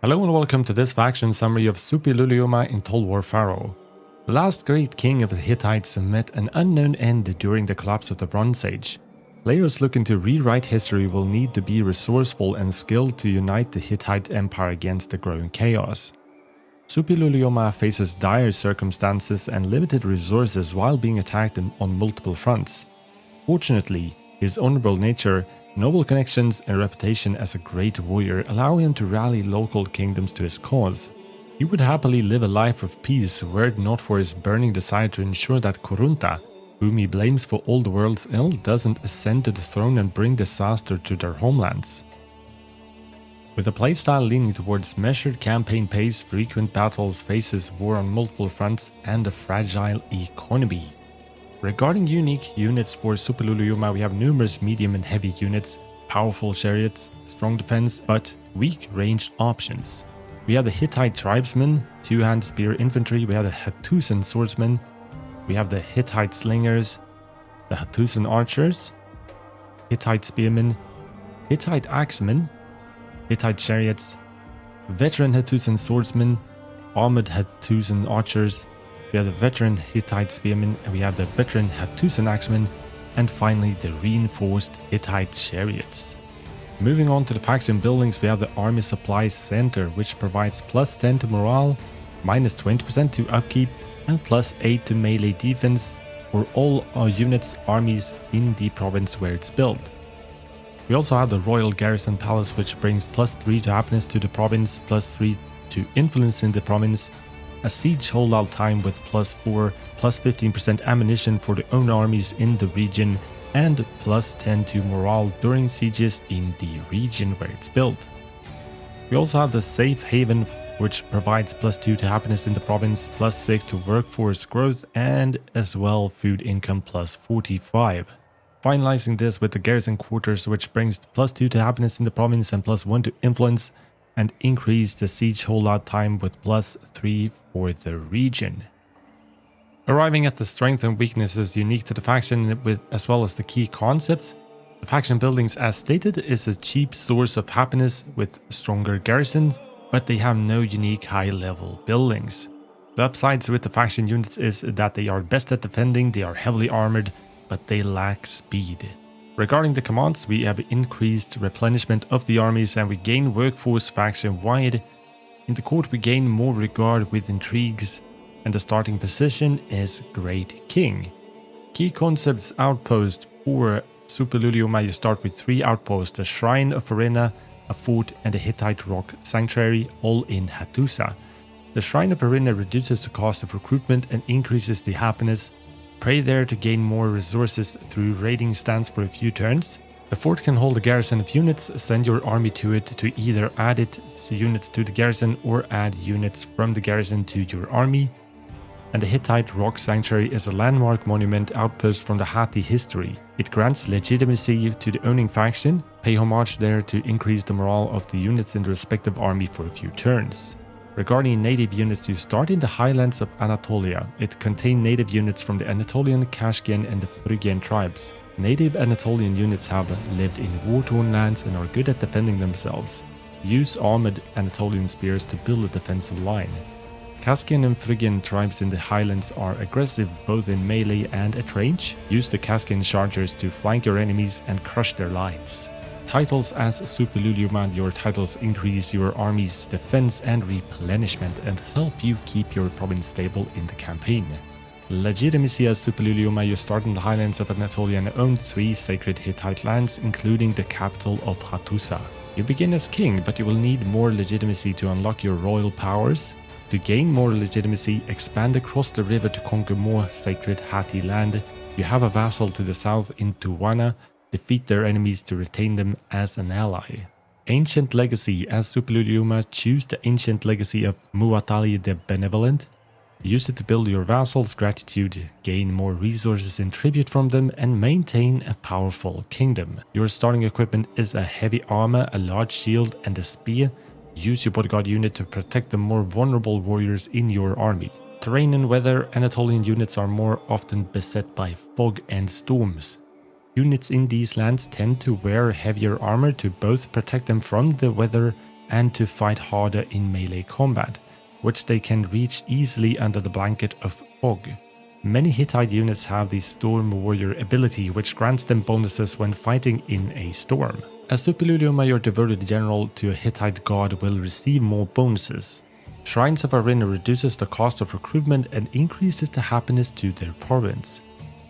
Hello and welcome to this faction summary of Suppiluliuma in Total War Pharaoh. The last great king of the Hittites met an unknown end during the collapse of the Bronze Age. Players looking to rewrite history will need to be resourceful and skilled to unite the Hittite Empire against the growing chaos. Suppiluliuma faces dire circumstances and limited resources while being attacked on multiple fronts. Fortunately, his honorable nature, noble connections and reputation as a great warrior allow him to rally local kingdoms to his cause. He would happily live a life of peace were it not for his burning desire to ensure that Kurunta, whom he blames for all the world's ill, doesn't ascend to the throne and bring disaster to their homelands. With a playstyle leaning towards measured campaign pace, frequent battles, faces war on multiple fronts, and a fragile economy. Regarding unique units for Suppiluliuma, we have numerous medium and heavy units, powerful chariots, strong defense, but weak ranged options. We have the Hittite tribesmen, two-hand spear infantry, we have the Hattusan swordsmen, we have the Hittite slingers, the Hattusan archers, Hittite spearmen, Hittite axemen, Hittite chariots, veteran Hattusan swordsmen, armored Hattusan archers, we have the veteran Hittite spearmen, and we have the veteran Hattusan axemen, and finally the reinforced Hittite chariots. Moving on to the faction buildings, we have the Army Supplies Center, which provides plus 10 to morale, minus 20% to upkeep, and plus 8 to melee defense for all units, armies in the province where it's built. We also have the Royal Garrison Palace, which brings plus 3 to happiness to the province, plus 3 to influence in the province, a siege holdout time with plus 4, plus 15% ammunition for the own armies in the region, and plus 10 to morale during sieges in the region where it's built. We also have the Safe Haven, which provides plus 2 to happiness in the province, plus 6 to workforce growth, and as well food income plus 45. Finalizing this with the Garrison Quarters, which brings plus 2 to happiness in the province and plus 1 to influence, and increase the siege holdout time with plus 3 for the region. Arriving at the strengths and weaknesses unique to the faction as well as the key concepts, the faction buildings as stated is a cheap source of happiness with stronger garrisons, but they have no unique high level buildings. The upsides with the faction units is that they are best at defending, they are heavily armored, but they lack speed. Regarding the commands, we have increased replenishment of the armies and we gain workforce faction wide. In the court we gain more regard with intrigues, and the starting position is Great King. Key concepts outpost for Suppiluliuma: you start with 3 outposts, a Shrine of Arena, a fort and a Hittite rock sanctuary, all in Hattusa. The Shrine of Arena reduces the cost of recruitment and increases the happiness. Pray there to gain more resources through raiding stands for a few turns. The fort can hold a garrison of units, send your army to it to either add its units to the garrison or add units from the garrison to your army. And the Hittite Rock Sanctuary is a landmark monument outpost from the Hatti history. It grants legitimacy to the owning faction. Pay homage there to increase the morale of the units in the respective army for a few turns. Regarding native units, you start in the highlands of Anatolia. It contains native units from the Anatolian, Kashkian and the Phrygian tribes. Native Anatolian units have lived in war-torn lands and are good at defending themselves. Use armored Anatolian spears to build a defensive line. Kashkian and Phrygian tribes in the highlands are aggressive both in melee and at range. Use the Kashkian chargers to flank your enemies and crush their lines. Titles as Suppiluliuma: your titles increase your army's defense and replenishment and help you keep your province stable in the campaign. Legitimacy as Suppiluliuma: you start in the highlands of Anatolia and own 3 sacred Hittite lands, including the capital of Hattusa. You begin as king, but you will need more legitimacy to unlock your royal powers. To gain more legitimacy, expand across the river to conquer more sacred Hatti land. You have a vassal to the south in Tuwana. Defeat their enemies to retain them as an ally. Ancient Legacy: as Suppiluliuma, choose the Ancient Legacy of Muatali the Benevolent. Use it to build your vassals' gratitude, gain more resources in tribute from them, and maintain a powerful kingdom. Your starting equipment is a heavy armor, a large shield, and a spear. Use your bodyguard unit to protect the more vulnerable warriors in your army. Terrain and weather: Anatolian units are more often beset by fog and storms. Units in these lands tend to wear heavier armor to both protect them from the weather and to fight harder in melee combat, which they can reach easily under the blanket of fog. Many Hittite units have the Storm Warrior ability, which grants them bonuses when fighting in a storm. As Suppiluliuma, your devoted general to a Hittite god, will receive more bonuses. Shrines of Arin reduces the cost of recruitment and increases the happiness to their province.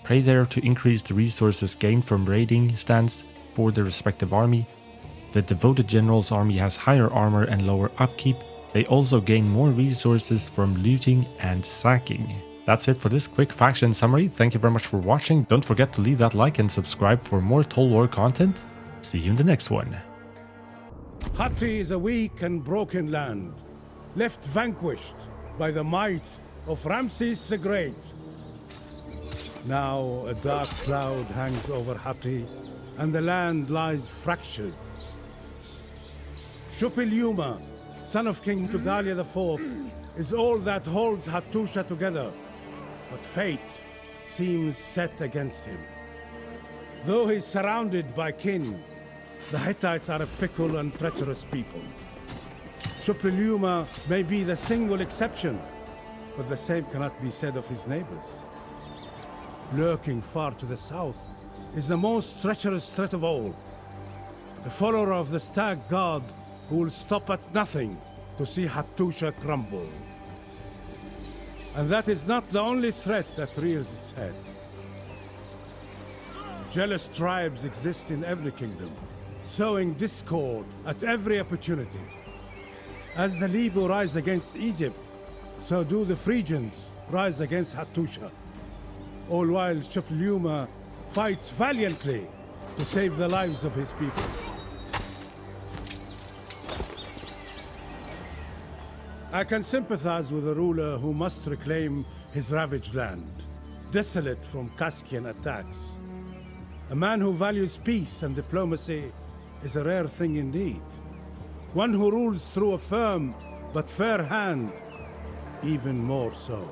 Pray there to increase the resources gained from raiding stands for the respective army. The devoted general's army has higher armor and lower upkeep. They also gain more resources from looting and sacking. That's it for this quick faction summary. Thank you very much for watching. Don't forget to leave that like and subscribe for more Total War content. See you in the next one. Hatti is a weak and broken land, left vanquished by the might of Ramses the Great. Now a dark cloud hangs over Hatti, and the land lies fractured. Suppiluliuma, son of King Tugalia IV, is all that holds Hattusha together, but fate seems set against him. Though he's surrounded by kin, the Hittites are a fickle and treacherous people. Suppiluliuma may be the single exception, but the same cannot be said of his neighbors. Lurking far to the south is the most treacherous threat of all, the follower of the stag god who will stop at nothing to see Hattusha crumble. And that is not the only threat that rears its head. Jealous tribes exist in every kingdom, sowing discord at every opportunity. As the Libu rise against Egypt, so do the Phrygians rise against Hattusha, all while Suppiluliuma fights valiantly to save the lives of his people. I can sympathize with a ruler who must reclaim his ravaged land, desolate from Kaskian attacks. A man who values peace and diplomacy is a rare thing indeed. One who rules through a firm but fair hand, even more so.